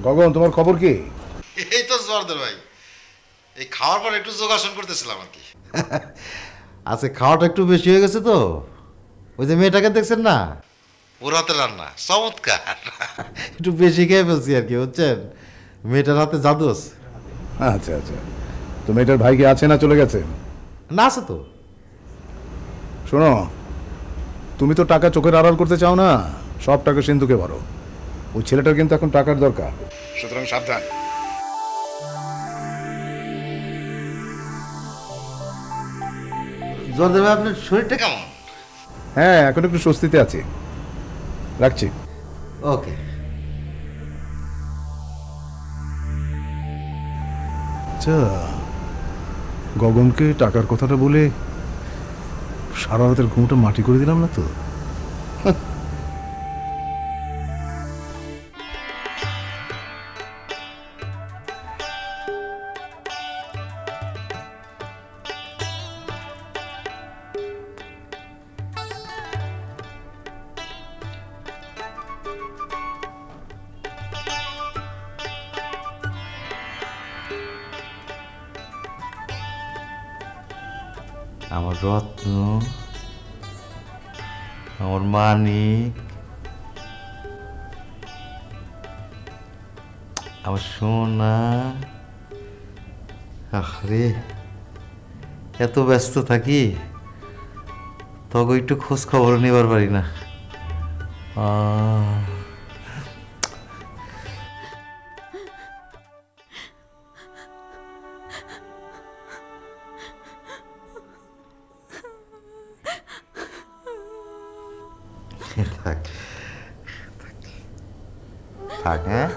গগন, তোমার খবর কি? এই তো জোয়ারদার ভাই, এই খাওয়ার পর একটু যোগাসন করতেছিলাম আর কি। আজকে খাওয়াটা একটু বেশি হয়ে গেছে তো। ওই যে মেয়েটাকে দেখছেন না, ওর হাতে রান্না চমৎকার। একটু বেশি খেয়ে ফেলছি আর কি, বুঝছেন। মেয়েটার হাতে জাদু আছে। আচ্ছা আচ্ছা, তো মেয়েটার ভাই কি আছে না চলে গেছে? না, আছে তো। শোনো, তুমি তো টাকা চোখের আড়াল করতে চাও না, সব টাকা সিন্ধুকে ভরো। ওই ছেলেটার কিন্তু এখন টাকার দরকার, সুতরাং সাবধান। জোয়ারদার ভাই, আপনার শরীরটা কেমন? হ্যাঁ, এখন একটু স্বস্তিতে আছি, রাখছি। ওকে। আচ্ছা, গগনকে টাকার কথাটা বলে সারা রাতের ঘুমটা মাটি করে দিলাম না তো? আমার রত্ন, আমার মানিক, আমার সোনা। আরে এত ব্যস্ত থাকি, তখন একটু খোঁজ খবর নেবার পারি না। আহ, থাক থাক, হ্যাঁ।